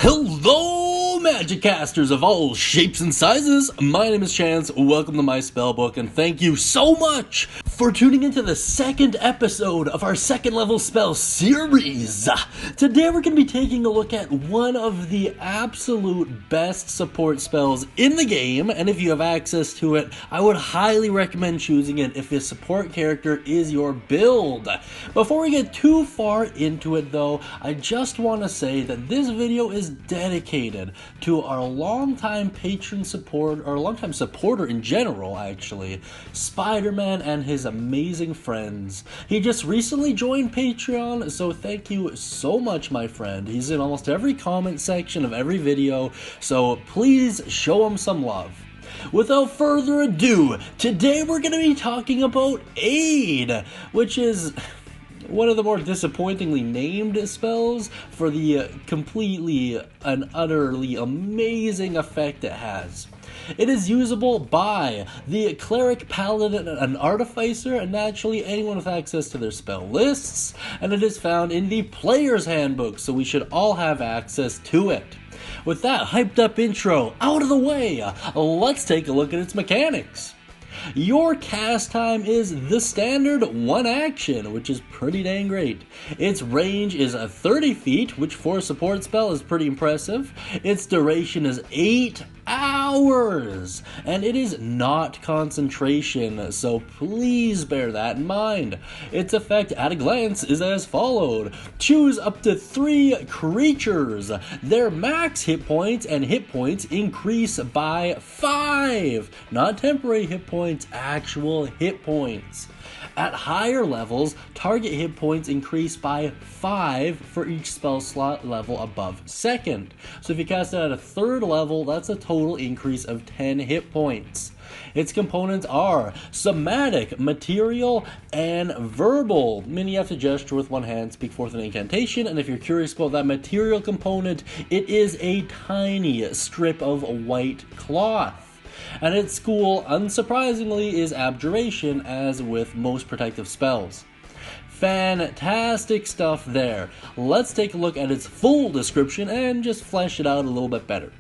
Hello, magic casters of all shapes and sizes. My name is Chance. Welcome to my Spellbook, and thank you so much for tuning into the second episode of our second level spell series. Today we're going to be taking a look at one of the absolute best support spells in the game, and if you have access to it, I would highly recommend choosing it if this support character is your build. Before we get too far into it though, I just want to say that this video is dedicated to our longtime patron support, or longtime supporter in general actually, Spider-Man and his amazing friends. He just recently joined Patreon, so thank you so much, my friend. He's in almost every comment section of every video, so please show him some love. Without further ado, today we're going to be talking about Aid, which is one of the more disappointingly named spells for the completely and utterly amazing effect it has. It is usable by the Cleric, Paladin, and Artificer, and naturally anyone with access to their spell lists, and it is found in the Player's Handbook, so we should all have access to it. With that hyped up intro out of the way, let's take a look at its mechanics. Your cast time is the standard one action, which is pretty dang great. Its range is 30 feet, which for a support spell is pretty impressive. Its duration is 8 hours, and it is not concentration, so please bear that in mind. Its effect at a glance is as followed. Choose up to 3 creatures. Their max hit points and hit points increase by 5. Not temporary hit points, actual hit points. At higher levels, target hit points increase by 5 for each spell slot level above second. So if you cast it at a third level, that's a total increase of 10 hit points. Its components are somatic, material, and verbal, meaning you have to gesture with one hand, speak forth an incantation, and if you're curious about that material component, it is a tiny strip of white cloth. And its school, unsurprisingly, is Abjuration, as with most protective spells. Fantastic stuff there. Let's take a look at its full description and just flesh it out a little bit better.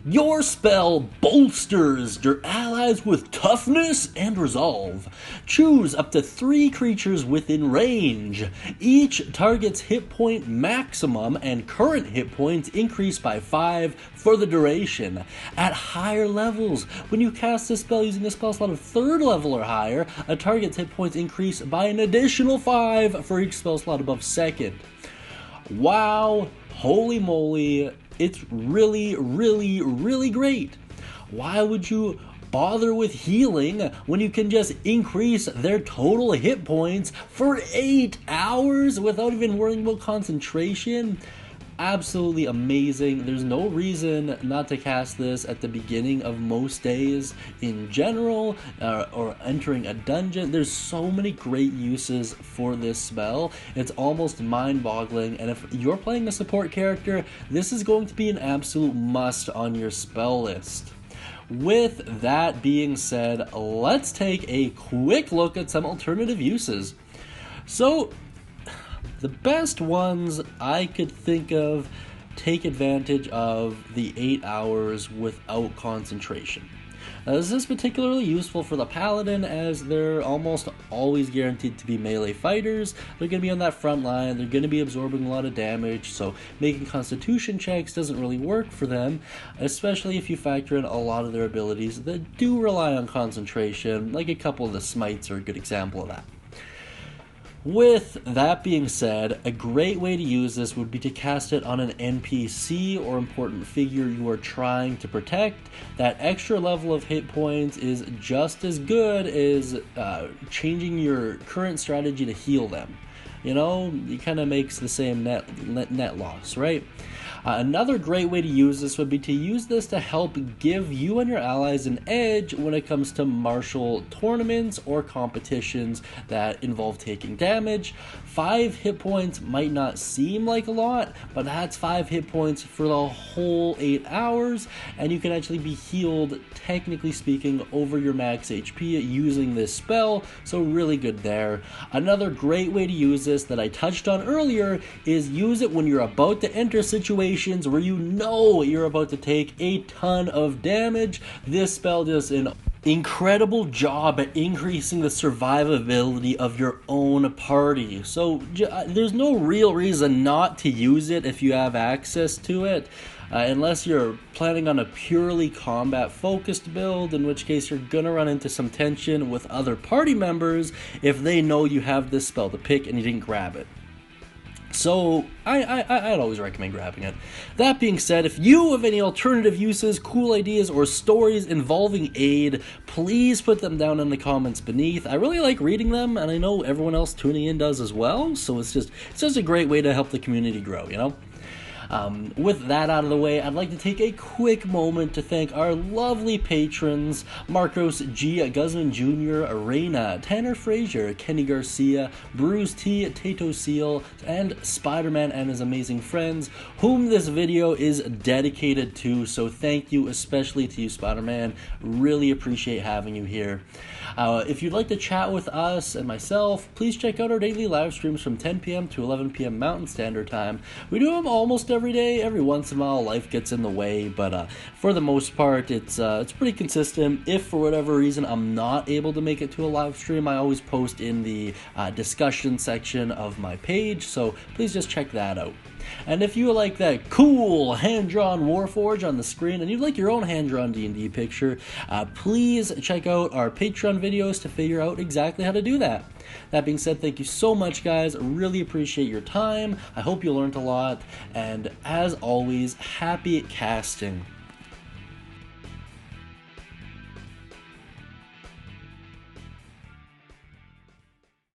Your spell bolsters your allies with toughness and resolve. Choose up to 3 creatures within range. Each target's hit point maximum and current hit points increase by 5 for the duration. At higher levels, when you cast this spell using a spell slot of 3rd level or higher, a target's hit points increase by an additional 5 for each spell slot above 2nd. Wow, holy moly. It's really great. Why would you bother with healing when you can just increase their total hit points for 8 hours without even worrying about concentration? Absolutely amazing. There's no reason not to cast this at the beginning of most days in general, or entering a dungeon. There's so many great uses for this spell. It's almost mind-boggling, and if you're playing a support character, this is going to be an absolute must on your spell list. With that being said, let's take a quick look at some alternative uses. So, the best ones I could think of take advantage of the 8 hours without concentration. Now, this is particularly useful for the Paladin, as they're almost always guaranteed to be melee fighters. They're going to be on that front line, they're going to be absorbing a lot of damage, so making constitution checks doesn't really work for them, especially if you factor in a lot of their abilities that do rely on concentration, like a couple of the smites are a good example of that. With that being said, a great way to use this would be to cast it on an NPC or important figure you are trying to protect. That extra level of hit points is just as good as changing your current strategy to heal them. You know, it kind of makes the same net loss, right? Another great way to use this would be to use this to help give you and your allies an edge when it comes to martial tournaments or competitions that involve taking damage. 5 hit points might not seem like a lot, but that's 5 hit points for the whole 8 hours, and you can actually be healed, technically speaking, over your max HP using this spell, so really good there. Another great way to use this that I touched on earlier is use it when you're about to enter situations situations where you know you're about to take a ton of damage, this spell does an incredible job at increasing the survivability of your own party. So there's no real reason not to use it if you have access to it. Unless you're planning on a purely combat focused build, in which case you're gonna run into some tension with other party members if they know you have this spell to pick and you didn't grab it. So I'd always recommend grabbing it. That being said, if you have any alternative uses, cool ideas, or stories involving aid, please put them down in the comments beneath. I really like reading them, and I know everyone else tuning in does as well, so it's just a great way to help the community grow, you know? With that out of the way, I'd like to take a quick moment to thank our lovely patrons, Marcos G. Guzman Jr., Arena, Tanner Frazier, Kenny Garcia, Bruce T, Tato Seal, and Spider-Man and his amazing friends, whom this video is dedicated to, so thank you especially to you, Spider-Man. Really appreciate having you here. If you'd like to chat with us and myself, please check out our daily live streams from 10 p.m. to 11 p.m. Mountain Standard Time. We do them almost every day. Every once in a while, life gets in the way, but for the most part, it's pretty consistent. If for whatever reason I'm not able to make it to a live stream, I always post in the discussion section of my page, so please just check that out. And if you like that cool hand-drawn Warforge on the screen, and you'd like your own hand-drawn D&D picture, please check out our Patreon videos to figure out exactly how to do that. That being said, thank you so much, guys. I really appreciate your time. I hope you learned a lot. And as always, happy casting.